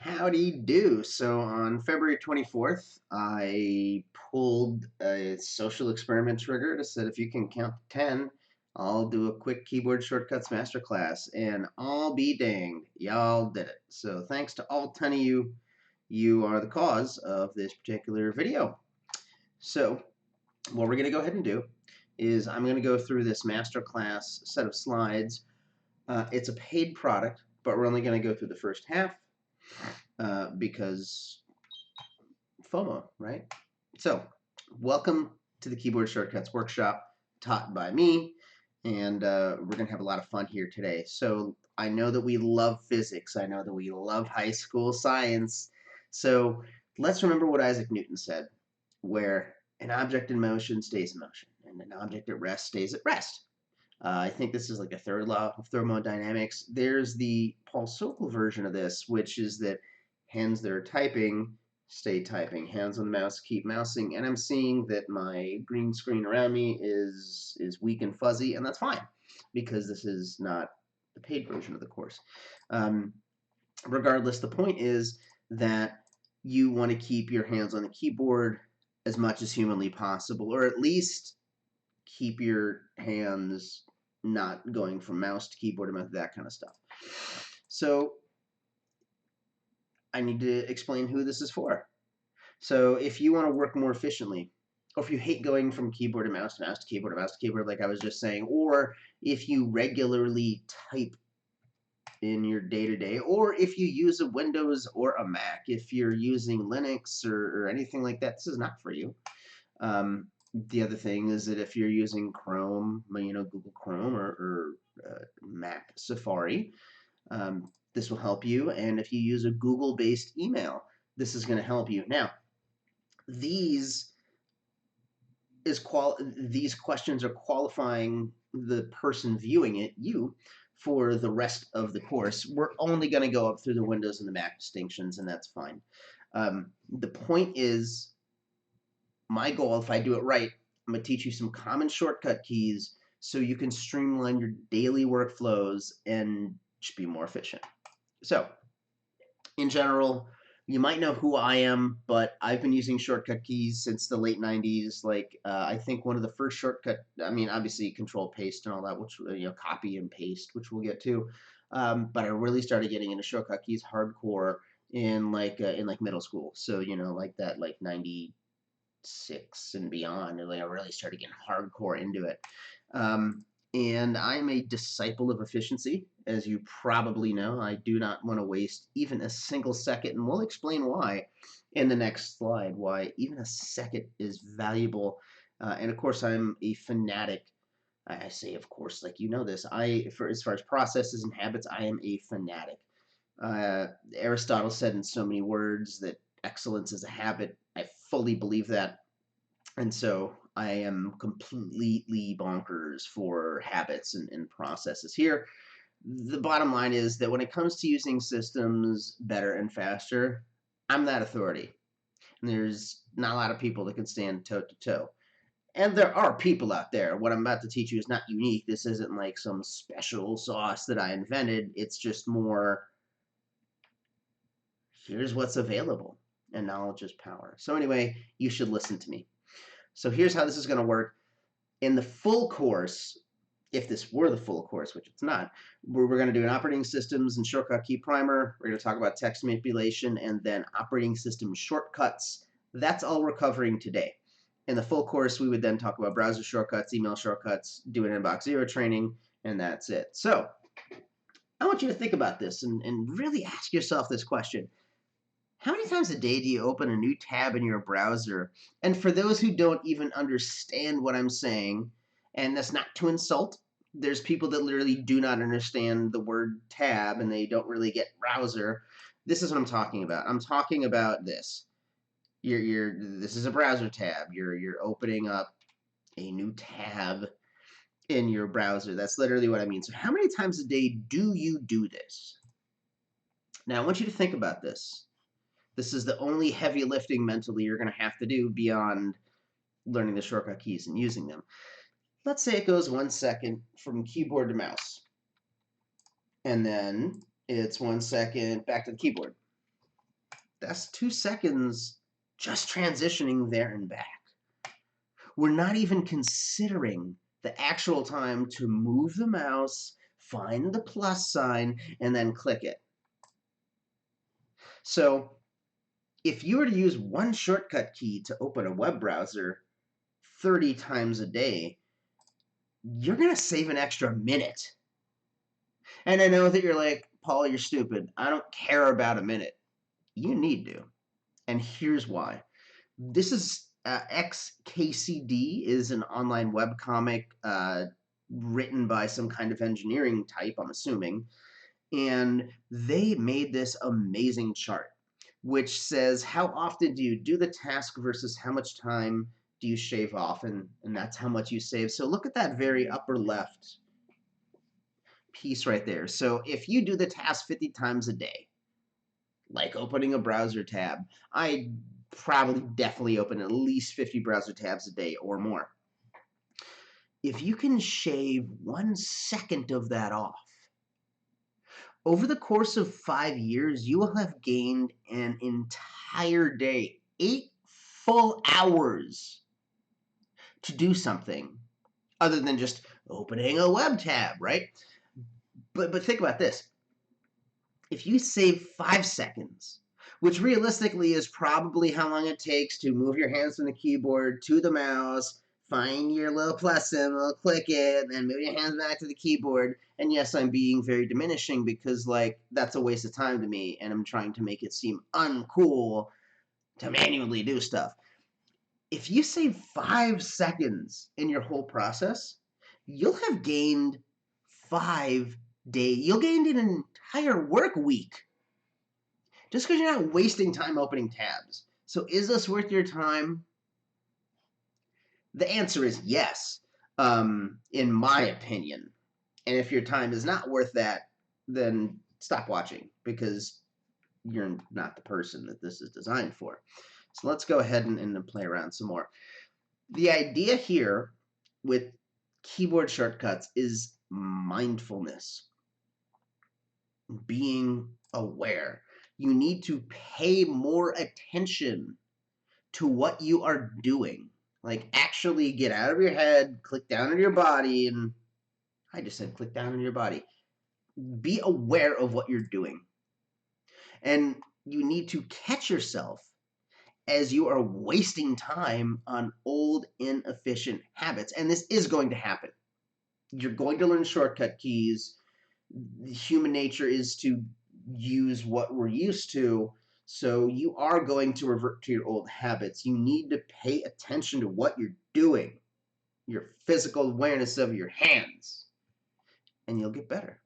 Howdy do. So on February 24th, I pulled a social experiment trigger to said if you can count to 10, I'll do a quick keyboard shortcuts masterclass, and I'll be danged, y'all did it. So thanks to all 10 of you. You are the cause of this particular video. So what we're going to go ahead and do is I'm going to go through this masterclass set of slides. It's a paid product, but we're only going to go through the first half because FOMO, right? So, welcome to the Keyboard Shortcuts Workshop taught by me, and we're going to have a lot of fun here today. So, I know that we love physics, I know that we love high school science, so let's remember what Isaac Newton said, where an object in motion stays in motion, and an object at rest stays at rest. I think this is like a third law of thermodynamics. There's the Paul Sokal version of this, which is that hands that are typing stay typing, hands on the mouse keep mousing, and I'm seeing that my green screen around me is weak and fuzzy, and that's fine because this is not the paid version of the course. Regardless, the point is that you want to keep your hands on the keyboard as much as humanly possible, or at least keep your hands not going from mouse to keyboard to mouse, that kind of stuff. So I need to explain who this is for. So if you want to work more efficiently, or if you hate going from keyboard to mouse to mouse to keyboard to mouse to keyboard, like I was just saying, or if you regularly type in your day-to-day, or if you use a Windows or a Mac, if you're using Linux or anything like that, this is not for you. The other thing is that if you're using Chrome, Google Chrome or Mac Safari, this will help you. And if you use a Google-based email, this is going to help you. Now, these questions are qualifying the person viewing it, you, for the rest of the course. We're only going to go up through the Windows and the Mac distinctions, and that's fine. The point is, my goal, if I do it right, I'm going to teach you some common shortcut keys so you can streamline your daily workflows and just be more efficient. So, in general, you might know who I am, but I've been using shortcut keys since the late 90s. Like, I think one of the first obviously control paste and all that, which, copy and paste, which we'll get to. But I really started getting into shortcut keys hardcore in middle school. So, like 96 and beyond. And I really started getting hardcore into it. And I'm a disciple of efficiency. As you probably know, I do not want to waste even a single second, and we'll explain why in the next slide, why even a second is valuable. And of course, I'm a fanatic. I say, of course, like you know this. As far as processes and habits, I am a fanatic. Aristotle said in so many words that excellence is a habit. I fully believe that. And so I am completely bonkers for habits and processes here. The bottom line is that when it comes to using systems better and faster, I'm that authority. And there's not a lot of people that can stand toe to toe. And there are people out there. What I'm about to teach you is not unique. This isn't like some special sauce that I invented. It's just more, here's what's available. And knowledge is power. So anyway, you should listen to me. So here's how this is going to work. In the full course, if this were the full course, which it's not, we're going to do an operating systems and shortcut key primer. We're going to talk about text manipulation and then operating system shortcuts. That's all we're covering today. In the full course, we would then talk about browser shortcuts, email shortcuts, do an inbox zero training, and that's it. So I want you to think about this and really ask yourself this question. How many times a day do you open a new tab in your browser? And for those who don't even understand what I'm saying, and that's not to insult, there's people that literally do not understand the word tab and they don't really get browser. This is what I'm talking about. I'm talking about this. This is a browser tab. You're opening up a new tab in your browser. That's literally what I mean. So how many times a day do you do this? Now I want you to think about this. This is the only heavy lifting mentally you're going to have to do beyond learning the shortcut keys and using them. Let's say it goes 1 second from keyboard to mouse. And then it's 1 second back to the keyboard. That's 2 seconds just transitioning there and back. We're not even considering the actual time to move the mouse, find the plus sign, and then click it. So if you were to use one shortcut key to open a web browser 30 times a day, you're going to save an extra minute. And I know that you're like, Paul, you're stupid. I don't care about a minute. You need to. And here's why. This is XKCD is an online webcomic written by some kind of engineering type, I'm assuming. And they made this amazing chart, which says how often do you do the task versus how much time do you shave off, and that's how much you save. So look at that very upper left piece right there. So if you do the task 50 times a day, like opening a browser tab, I probably definitely open at least 50 browser tabs a day or more. If you can shave 1 second of that off, over the course of 5 years, you will have gained an entire day, 8 full hours to do something other than just opening a web tab, right? But think about this. If you save 5 seconds, which realistically is probably how long it takes to move your hands from the keyboard to the mouse, find your little plus symbol, click it, then move your hands back to the keyboard. And yes, I'm being very diminishing because, like, that's a waste of time to me, and I'm trying to make it seem uncool to manually do stuff. If you save 5 seconds in your whole process, you'll have gained 5 days. You'll gain an entire work week just because you're not wasting time opening tabs. So is this worth your time? The answer is yes, in my opinion. And if your time is not worth that, then stop watching because you're not the person that this is designed for. So let's go ahead and play around some more. The idea here with keyboard shortcuts is mindfulness, being aware. You need to pay more attention to what you are doing. Like, actually get out of your head, click down on your body, and I just said click down on your body. Be aware of what you're doing. And you need to catch yourself as you are wasting time on old, inefficient habits. And this is going to happen. You're going to learn shortcut keys. Human nature is to use what we're used to. So you are going to revert to your old habits. You need to pay attention to what you're doing, your physical awareness of your hands, and you'll get better.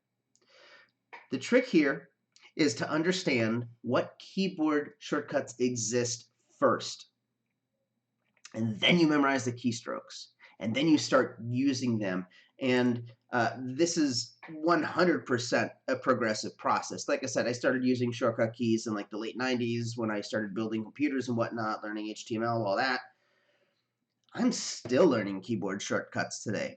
The trick here is to understand what keyboard shortcuts exist first. And then you memorize the keystrokes. And then you start using them. And this is 100% a progressive process. Like I said, I started using shortcut keys in like the late 90s when I started building computers and whatnot, learning HTML, all that. I'm still learning keyboard shortcuts today.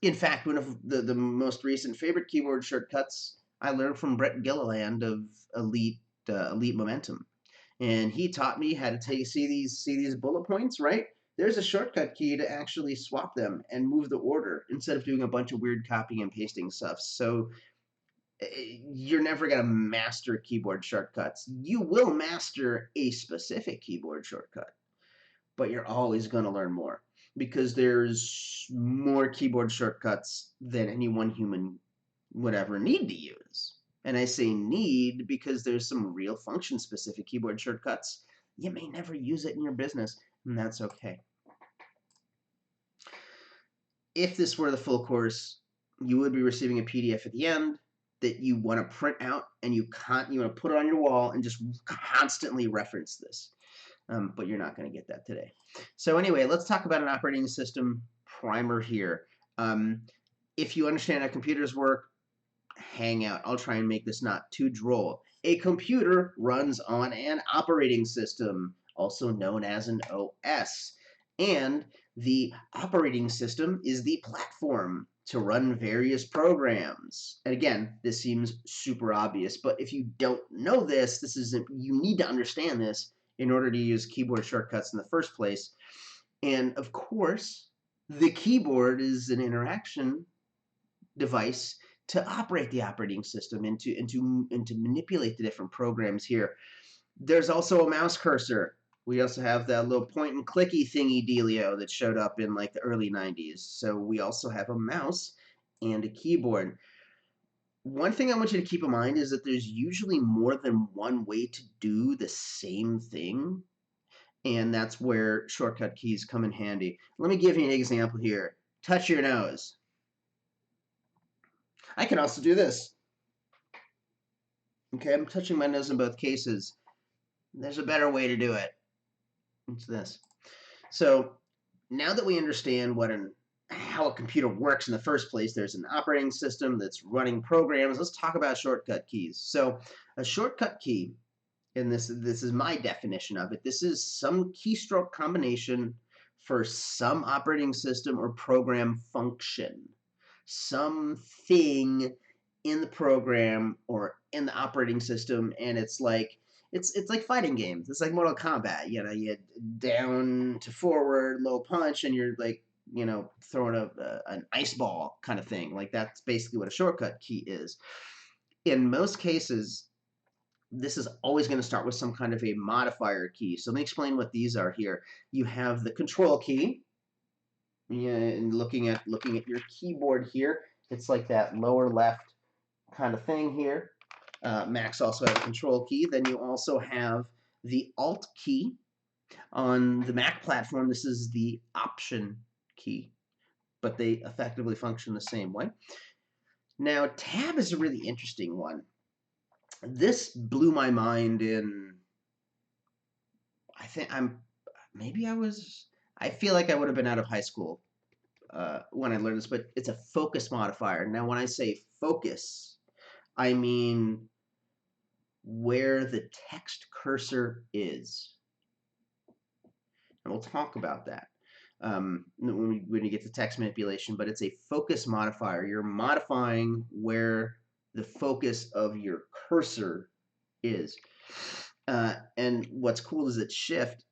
In fact, one of the most recent favorite keyboard shortcuts I learned from Brett Gilliland of Elite Momentum. And he taught me how to see these bullet points, right? There's a shortcut key to actually swap them and move the order instead of doing a bunch of weird copying and pasting stuff. So you're never going to master keyboard shortcuts. You will master a specific keyboard shortcut, but you're always going to learn more because there's more keyboard shortcuts than any one human would ever need to use. And I say need because there's some real function-specific keyboard shortcuts. You may never use it in your business, and that's okay. If this were the full course, you would be receiving a PDF at the end that you want to print out, and you want to put it on your wall and just constantly reference this. But you're not going to get that today. So anyway, let's talk about an operating system primer here. If you understand how computers work, hang out. I'll try and make this not too droll. A computer runs on an operating system, also known as an OS. And the operating system is the platform to run various programs. And again, this seems super obvious, but if you don't know this, you need to understand this in order to use keyboard shortcuts in the first place. And of course, the keyboard is an interaction device to operate the operating system and to manipulate the different programs here. There's also a mouse cursor. We also have that little point and clicky thingy dealio that showed up in like the early 90s. So we also have a mouse and a keyboard. One thing I want you to keep in mind is that there's usually more than one way to do the same thing, and that's where shortcut keys come in handy. Let me give you an example here. Touch your nose. I can also do this. Okay, I'm touching my nose in both cases. There's a better way to do it. It's this. So now that we understand how a computer works in the first place, there's an operating system that's running programs. Let's talk about shortcut keys. So a shortcut key, and this is my definition of it, this is some keystroke combination for some operating system or program function. Something in the program or in the operating system, and it's like fighting games. It's like Mortal Kombat. You down to forward, low punch, and you're like throwing an ice ball kind of thing. Like that's basically what a shortcut key is. In most cases, this is always going to start with some kind of a modifier key. So let me explain what these are here. You have the control key. Yeah, and looking at your keyboard here, it's like that lower left kind of thing here. Macs also have a control key. Then you also have the Alt key. On the Mac platform, this is the Option key, but they effectively function the same way. Now, Tab is a really interesting one. This blew my mind I feel like I would have been out of high school when I learned this, but it's a focus modifier. Now, when I say focus, I mean where the text cursor is. And we'll talk about that when you get to text manipulation, but it's a focus modifier. You're modifying where the focus of your cursor is. And what's cool is that Shift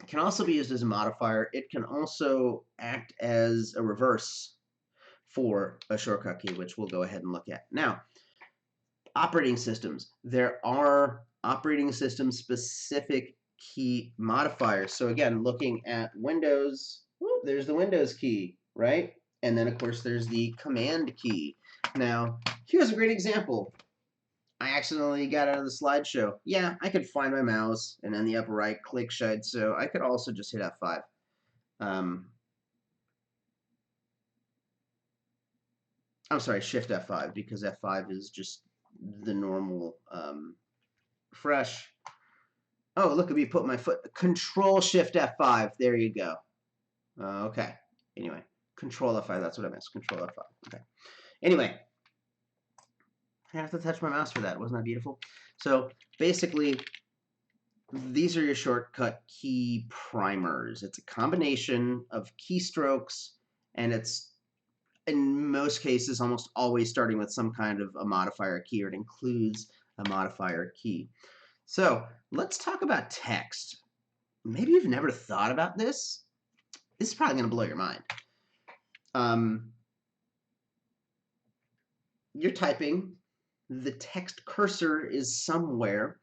can also be used as a modifier. It can also act as a reverse for a shortcut key, which we'll go ahead and look at. Now, operating systems. There are operating system specific key modifiers. So again, looking at Windows, there's the Windows key, right? And then of course there's the Command key. Now, here's a great example. I accidentally got out of the slideshow. Yeah, I could find my mouse and then the upper right click shed, so I could also just hit F5. I'm sorry, Shift F5, because F5 is just the normal fresh. Oh, look at me put my foot. Control Shift F5. There you go. Okay. Anyway, Control F5. That's what I meant. Control F5. Okay. Anyway, I have to touch my mouse for that. Wasn't that beautiful? So basically, these are your shortcut key primers. It's a combination of keystrokes, and it's in most cases almost always starting with some kind of a modifier key, or it includes a modifier key. So let's talk about text. Maybe you've never thought about this. This is probably going to blow your mind. You're typing, the text cursor is somewhere,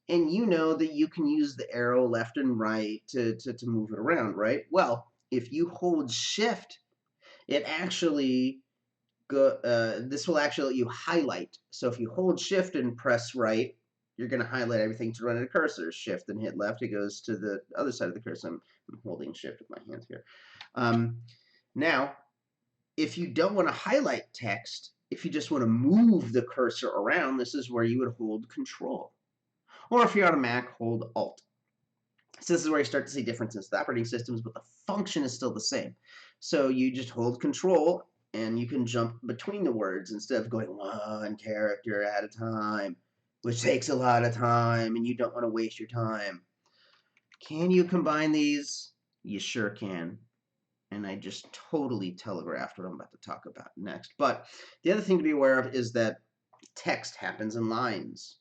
and you know that you can use the arrow left and right to move it around, right? Well, if you hold Shift, it actually this will actually let you highlight. So if you hold Shift and press right, you're going to highlight everything to run at a cursor. Shift and hit left, it goes to the other side of the cursor. I'm holding Shift with my hands here. Now, if you don't want to highlight text, if you just want to move the cursor around, this is where you would hold Control. Or if you're on a Mac, hold Alt. So this is where you start to see differences in the operating systems, but the function is still the same. So you just hold Control, and you can jump between the words instead of going one character at a time, which takes a lot of time, and you don't want to waste your time. Can you combine these? You sure can. And I just totally telegraphed what I'm about to talk about next. But the other thing to be aware of is that text happens in lines,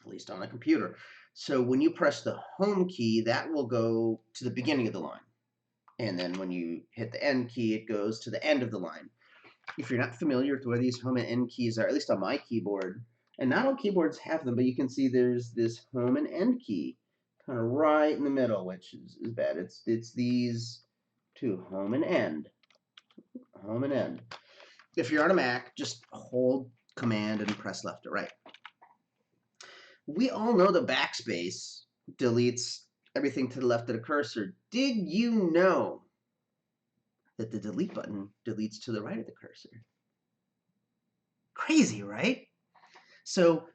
at least on a computer. So when you press the home key, that will go to the beginning of the line. And then when you hit the end key, it goes to the end of the line. If you're not familiar with where these home and end keys are, at least on my keyboard, and not all keyboards have them, but you can see there's this home and end key kind of right in the middle, which is bad. It's these two, home and end, home and end. If you're on a Mac, just hold Command and press left or right. We all know the backspace deletes everything to the left of the cursor. Did you know that the delete button deletes to the right of the cursor? Crazy, right? So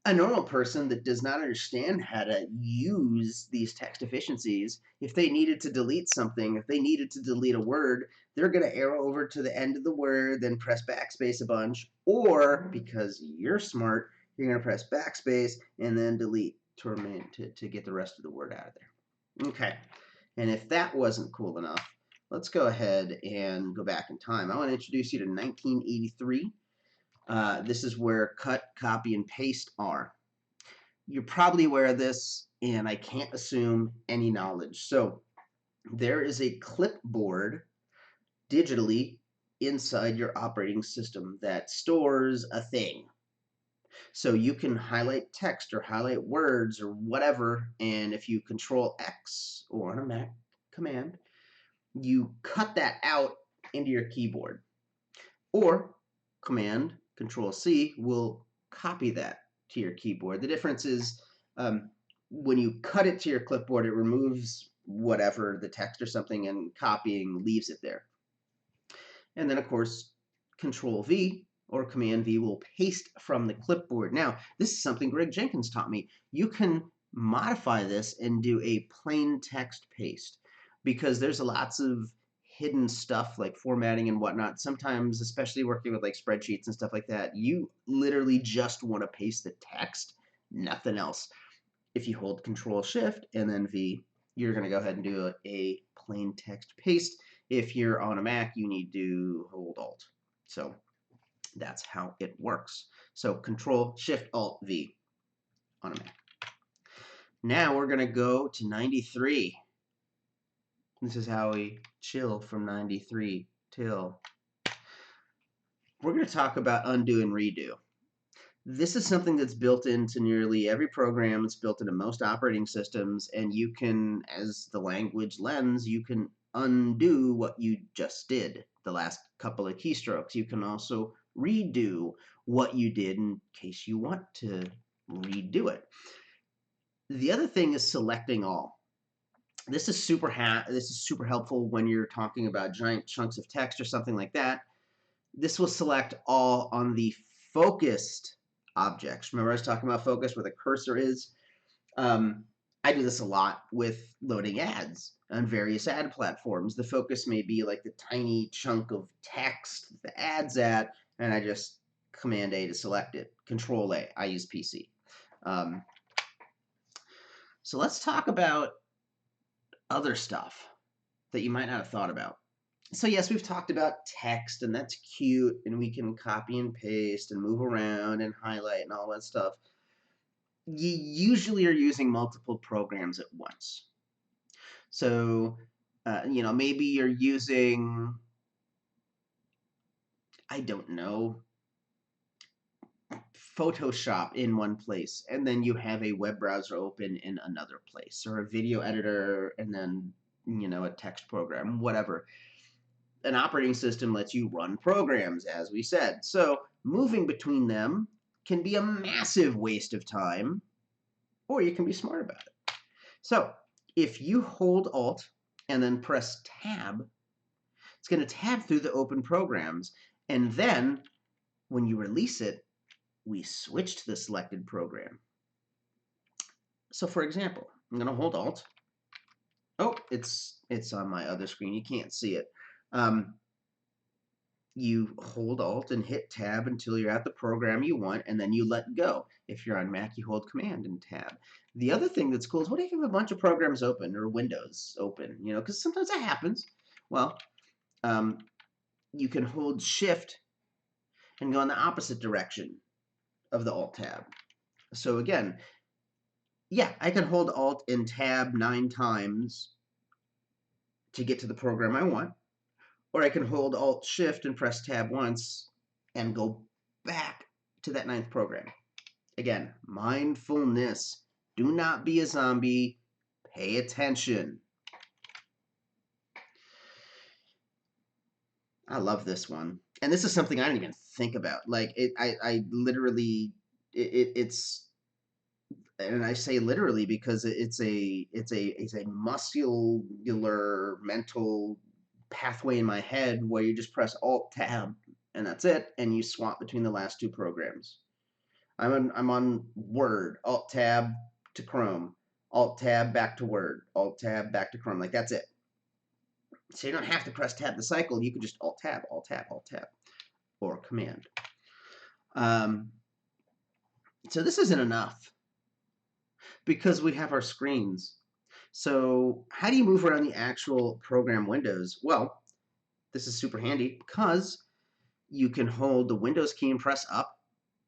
a normal person that does not understand how to use these text efficiencies, if they needed to delete something, if they needed to delete a word, they're going to arrow over to the end of the word, then press backspace a bunch, or because you're smart, you're going to press backspace and then delete to get the rest of the word out of there. Okay, and if that wasn't cool enough, let's go ahead and go back in time. I want to introduce you to 1983. This is where cut, copy, and paste are. You're probably aware of this, and I can't assume any knowledge. So there is a clipboard digitally inside your operating system that stores a thing. So you can highlight text or highlight words or whatever, and if you Control X or on a Mac command, you cut that out into your keyboard. Or Command Control C will copy that to your keyboard. The difference is when you cut it to your clipboard, it removes whatever the text or something, and copying leaves it there. And then, of course, Control V or Command V will paste from the clipboard. Now, this is something Greg Jenkins taught me. You can modify this and do a plain text paste because there's lots of hidden stuff like formatting and whatnot. Sometimes, especially working with like spreadsheets and stuff like that, you literally just want to paste the text, nothing else. If you hold Control Shift and then V, you're going to go ahead and do a plain text paste. If you're on a Mac, you need to hold Alt. So that's how it works. So Control Shift Alt V on a Mac. Now we're going to go to 93. This is how we chill from 93 till. We're going to talk about undo and redo. This is something that's built into nearly every program. It's built into most operating systems, and you can, as the language lens, you can undo what you just did, the last couple of keystrokes. You can also redo what you did in case you want to redo it. The other thing is selecting all. This is super helpful when you're talking about giant chunks of text or something like that. This will select all on the focused objects. Remember I was talking about focus where the cursor is? I do this a lot with loading ads on various ad platforms. The focus may be like the tiny chunk of text the ad's at, and I just Command A to select it. Control A. I use PC. So let's talk about other stuff that you might not have thought about. So yes, we've talked about text, and that's cute, and we can copy and paste and move around and highlight and all that stuff. You usually are using multiple programs at once. So, maybe you're using, I don't know, Photoshop in one place, and then you have a web browser open in another place, or a video editor, and then, a text program, whatever. An operating system lets you run programs, as we said. So moving between them can be a massive waste of time, or you can be smart about it. So if you hold Alt and then press Tab, it's going to tab through the open programs. And then when you release it, we switch to the selected program. So for example, I'm going to hold Alt. Oh, it's on my other screen. You can't see it. you hold Alt and hit Tab until you're at the program you want, and then you let go. If you're on Mac, you hold Command and Tab. The other thing that's cool is, what if you have a bunch of programs open or windows open? You know, because sometimes that happens. Well, you can hold Shift and go in the opposite direction of the Alt Tab. So again, yeah, I can hold Alt and Tab 9 times to get to the program I want, or I can hold Alt Shift and press Tab once and go back to that 9th program. Again, mindfulness. Do not be a zombie. Pay attention. I love this one. And this is something I didn't even think about. Like, I literally, it's, and I say literally because it's a muscular mental pathway in my head where you just press Alt Tab and that's it, and you swap between the last 2 programs. I'm on Word, Alt Tab to Chrome, Alt Tab back to Word, Alt Tab back to Chrome. Like, that's it. So you don't have to press Tab to cycle. You can just Alt Tab, Alt Tab, Alt Tab, or Command. So this isn't enough because we have our screens. So how do you move around the actual program windows? Well, this is super handy because you can hold the Windows key and press up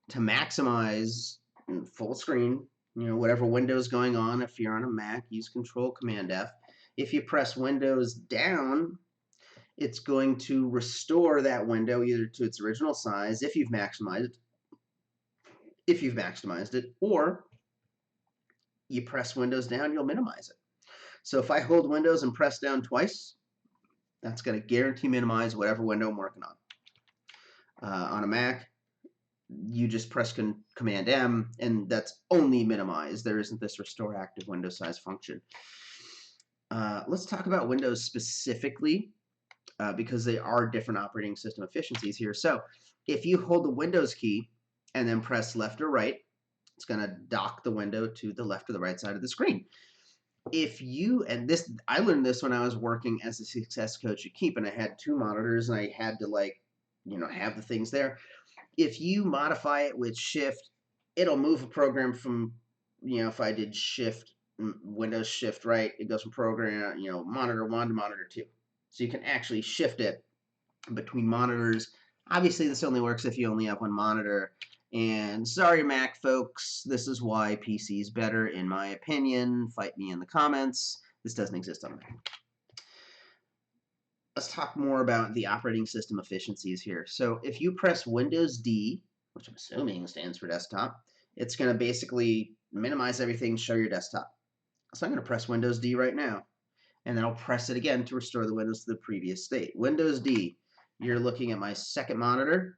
to maximize full screen, you know, whatever window's going on. If you're on a Mac, use Control Command F. If you press Windows down, it's going to restore that window either to its original size if you've maximized it, or you press Windows down, you'll minimize it. So if I hold Windows and press down twice, that's going to guarantee minimize whatever window I'm working on. On a Mac, you just press Command M, and that's only minimize. There isn't this restore active window size function. Let's talk about Windows specifically, because they are different operating system efficiencies here. So if you hold the Windows key and then press left or right, it's going to dock the window to the left or the right side of the screen. If you, and this, I learned this when I was working as a success coach at Keep, and I had 2 monitors and I had to, like, you know, have the things there. If you modify it with Shift, it'll move a program from, you know, if I did Shift, Windows Shift right, it goes from program, you know, monitor 1 to monitor 2. So you can actually shift it between monitors. Obviously, this only works if you only have 1 monitor. And sorry, Mac folks, this is why PC is better, in my opinion. Fight me in the comments. This doesn't exist on Mac. Let's talk more about the operating system efficiencies here. So if you press Windows D, which I'm assuming stands for desktop, it's going to basically minimize everything, show your desktop. So I'm going to press Windows D right now, and then I'll press it again to restore the windows to the previous state. Windows D, you're looking at my second monitor,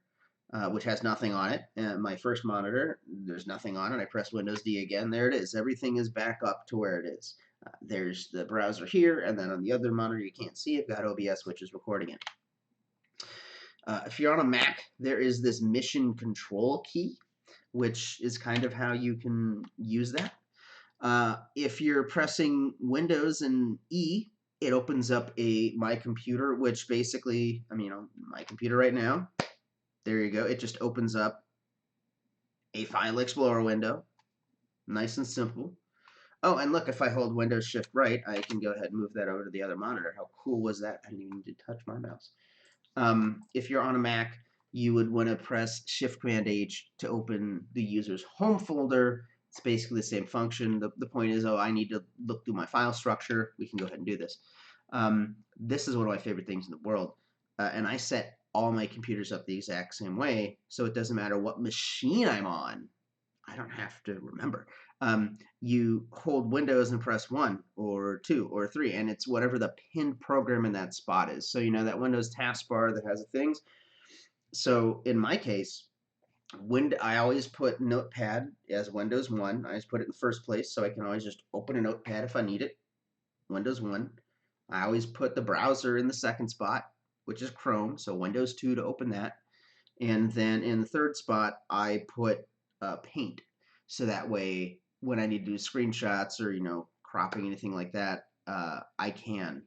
which has nothing on it, and my first monitor, there's nothing on it. I press Windows D again, there it is. Everything is back up to where it is. There's the browser here, and then on the other monitor you can't see it, got OBS, which is recording it. If you're on a Mac, there is this mission control key, which is kind of how you can use that. If you're pressing Windows and E, it opens up a My Computer, which basically, I mean, on my computer right now, there you go. It just opens up a File Explorer window. Nice and simple. Oh, and look, if I hold Windows Shift right, I can go ahead and move that over to the other monitor. How cool was that? I didn't even need to touch my mouse. If you're on a Mac, you would want to press Shift Command H to open the user's home folder. It's basically the same function. The point is, oh, I need to look through my file structure. We can go ahead and do this. This is one of my favorite things in the world. And I set all my computers up the exact same way, so it doesn't matter what machine I'm on. I don't have to remember. You hold Windows and press 1 or 2 or 3, and it's whatever the pinned program in that spot is. So you know that Windows taskbar that has the things. So in my case, I always put Notepad as Windows 1. I always put it in first place, so I can always just open a Notepad if I need it. Windows 1. I always put the browser in the second spot, which is Chrome, so Windows 2 to open that. And then in the third spot, I put Paint, so that way when I need to do screenshots or, you know, cropping, anything like that, I can.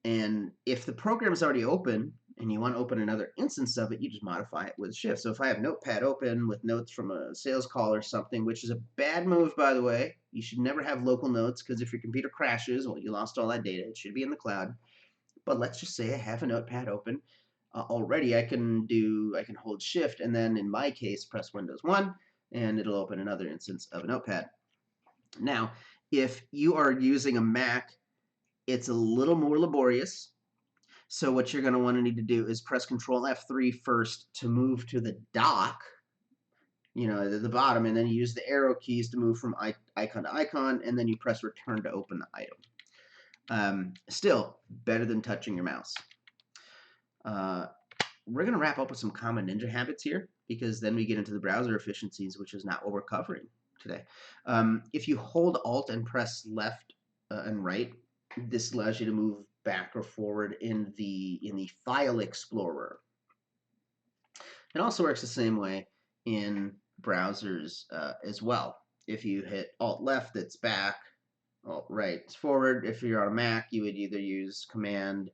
And if the program is already open and you want to open another instance of it, you just modify it with shift. So if I have Notepad open with notes from a sales call or something, which is a bad move, by the way, you should never have local notes, because if your computer crashes, well, you lost all that data. It should be in the cloud. But let's just say I have a Notepad open. Already I can hold shift, and then in my case press Windows 1, and it'll open another instance of a Notepad. Now, if you are using a Mac, it's a little more laborious. So what you're going to want to need to do is press Control F3 first to move to the dock, at the bottom, and then you use the arrow keys to move from icon to icon, and then you press Return to open the item. Still better than touching your mouse. We're going to wrap up with some common ninja habits here, because then we get into the browser efficiencies, which is not what we're covering today. If you hold Alt and press left and right, this allows you to move back or forward in the File Explorer. It also works the same way in browsers as well. If you hit Alt left, it's back. Alt right, it's forward. If you're on a Mac, you would either use Command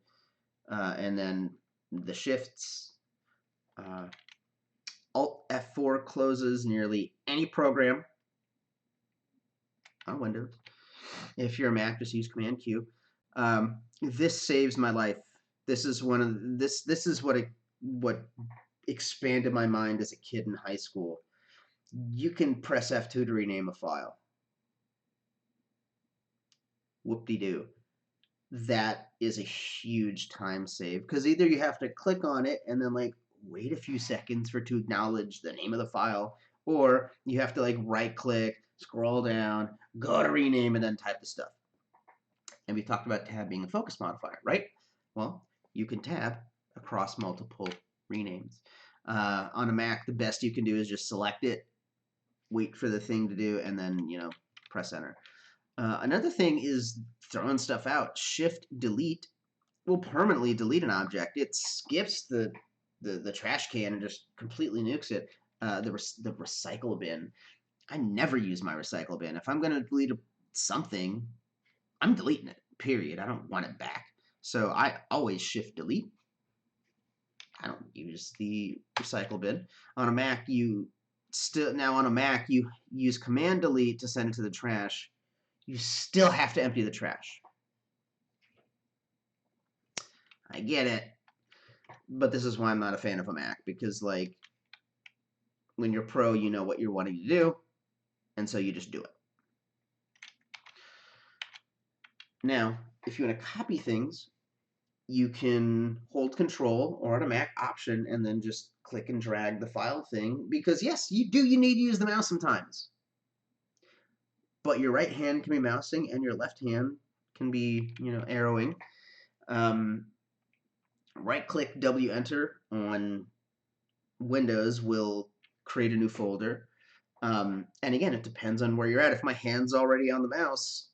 and then the shifts. Alt F4 closes nearly any program on Windows. If you're a Mac, just use Command Q. This saves my life. This is what expanded my mind as a kid in high school. You can press F2 to rename a file. Whoop-de-doo. That is a huge time save, because either you have to click on it and then wait a few seconds for it to acknowledge the name of the file, or you have to right click, scroll down, go to rename, and then type the stuff. And we talked about tab being a focus modifier, right? Well, you can tab across multiple renames. On a Mac, the best you can do is just select it, wait for the thing to do, and then press enter. Another thing is throwing stuff out. Shift delete will permanently delete an object. It skips the trash can and just completely nukes it. The recycle bin. I never use my recycle bin. If I'm going to delete something, I'm deleting it, period. I don't want it back. So I always shift delete. I don't use the recycle bin. On a Mac, you use Command delete to send it to the trash. You still have to empty the trash. I get it, but this is why I'm not a fan of a Mac, because when you're pro, you know what you're wanting to do, and so you just do it. Now, if you want to copy things, you can hold Control, or on a Mac, Option, and then just click and drag the file thing, because yes, you need to use the mouse sometimes. But your right hand can be mousing, and your left hand can be, arrowing. Right-click W Enter on Windows will create a new folder. And again, it depends on where you're at. If my hand's already on the mouse,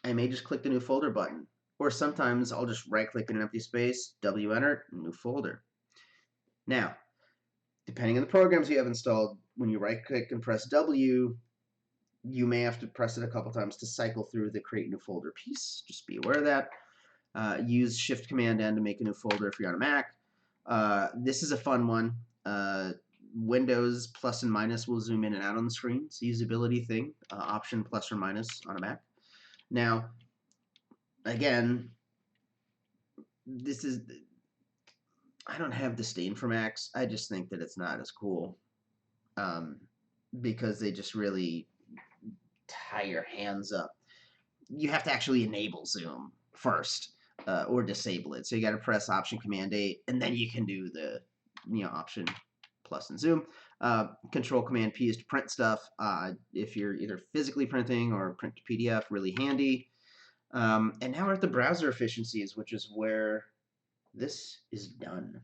I may just click the new folder button. Or sometimes I'll just right-click in an empty space, W Enter, new folder. Now, depending on the programs you have installed, when you right-click and press W, you may have to press it a couple times to cycle through the create new folder piece. Just be aware of that. Use Shift Command N to make a new folder if you're on a Mac. This is a fun one. Windows plus and minus will zoom in and out on the screen. It's a usability thing. Option plus or minus on a Mac. Now, again, I don't have disdain for Macs. I just think that it's not as cool, because they just really tie your hands up. You have to actually enable zoom first, or disable it. So you got to press Option Command 8, and then you can do the Option plus and zoom. Control Command P is to print stuff. If you're either physically printing or print to PDF, really handy. And now we're at the browser efficiencies, which is where this is done,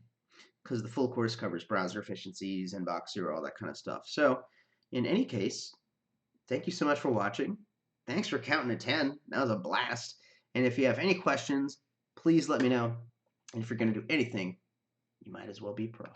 because the full course covers browser efficiencies, inbox zero, all that kind of stuff. So in any case, thank you so much for watching. Thanks for counting to 10. That was a blast. And if you have any questions, please let me know. And if you're going to do anything, you might as well be pro.